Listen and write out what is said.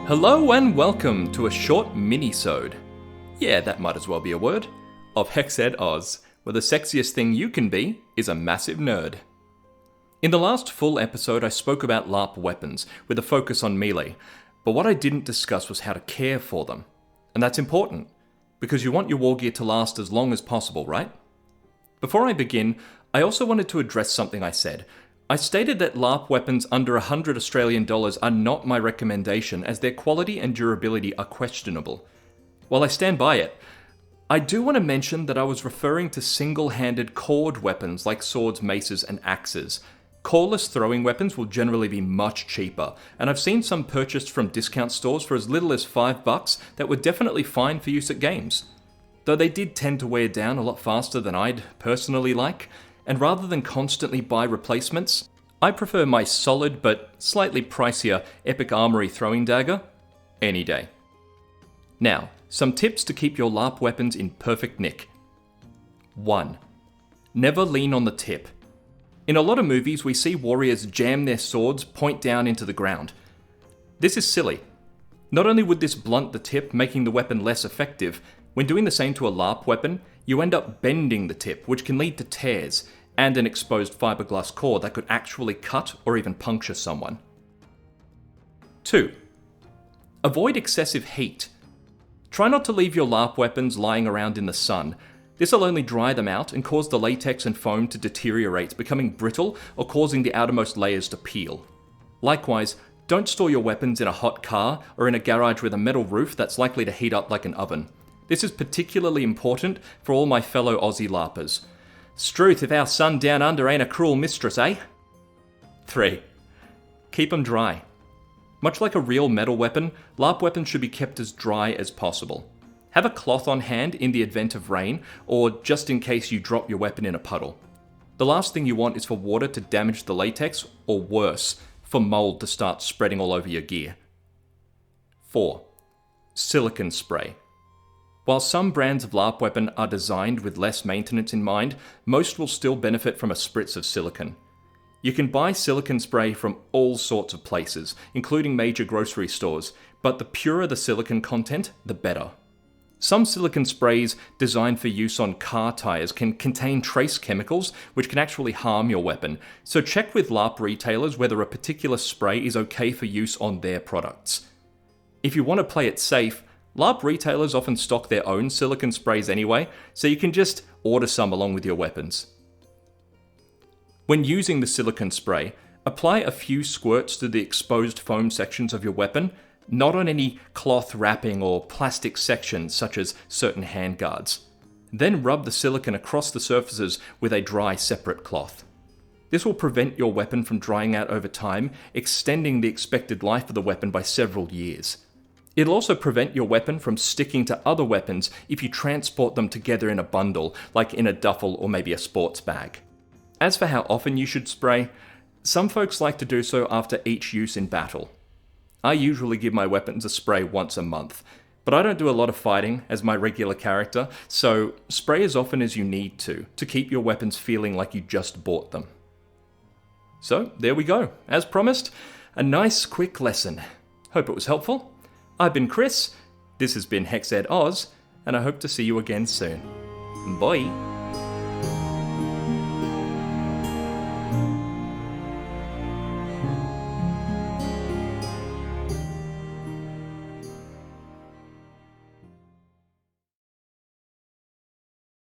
Hello and welcome to a short mini-sode. Yeah, that might as well be a word. Of Hexed Oz, where the sexiest thing you can be is a massive nerd. In the last full episode I spoke about LARP weapons, with a focus on melee, but what I didn't discuss was how to care for them. And that's important, because you want your war gear to last as long as possible, right? Before I begin, I also wanted to address something I said. I stated that LARP weapons under 100 Australian dollars are not my recommendation as their quality and durability are questionable. While I stand by it, I do want to mention that I was referring to single-handed cord weapons like swords, maces, and axes. Coreless throwing weapons will generally be much cheaper, and I've seen some purchased from discount stores for as little as $5 that were definitely fine for use at games. Though they did tend to wear down a lot faster than I'd personally like, and rather than constantly buy replacements, I prefer my solid but slightly pricier Epic Armory throwing dagger any day. Now, some tips to keep your LARP weapons in perfect nick. 1. Never lean on the tip. In a lot of movies, we see warriors jam their swords point down into the ground. This is silly. Not only would this blunt the tip, making the weapon less effective, when doing the same to a LARP weapon, you end up bending the tip, which can lead to tears, and an exposed fiberglass core that could actually cut or even puncture someone. 2. Avoid excessive heat. Try not to leave your LARP weapons lying around in the sun. This will only dry them out and cause the latex and foam to deteriorate, becoming brittle or causing the outermost layers to peel. Likewise, don't store your weapons in a hot car or in a garage with a metal roof that's likely to heat up like an oven. This is particularly important for all my fellow Aussie LARPers. Struth, if our sun down under ain't a cruel mistress, eh? 3. Keep them dry. Much like a real metal weapon, LARP weapons should be kept as dry as possible. Have a cloth on hand in the event of rain, or just in case you drop your weapon in a puddle. The last thing you want is for water to damage the latex, or worse, for mold to start spreading all over your gear. 4. Silicone spray. While some brands of LARP weapon are designed with less maintenance in mind, most will still benefit from a spritz of silicone. You can buy silicone spray from all sorts of places, including major grocery stores, but the purer the silicone content, the better. Some silicone sprays designed for use on car tires can contain trace chemicals which can actually harm your weapon, so check with LARP retailers whether a particular spray is okay for use on their products. If you want to play it safe, LARP retailers often stock their own silicone sprays anyway, so you can just order some along with your weapons. When using the silicone spray, apply a few squirts to the exposed foam sections of your weapon, not on any cloth wrapping or plastic sections such as certain handguards. Then rub the silicone across the surfaces with a dry separate cloth. This will prevent your weapon from drying out over time, extending the expected life of the weapon by several years. It'll also prevent your weapon from sticking to other weapons if you transport them together in a bundle, like in a duffel or maybe a sports bag. As for how often you should spray, some folks like to do so after each use in battle. I usually give my weapons a spray once a month, but I don't do a lot of fighting as my regular character, so spray as often as you need to keep your weapons feeling like you just bought them. So, there we go. As promised, a nice quick lesson. Hope it was helpful. I've been Chris, this has been Hexed Oz, and I hope to see you again soon. Bye!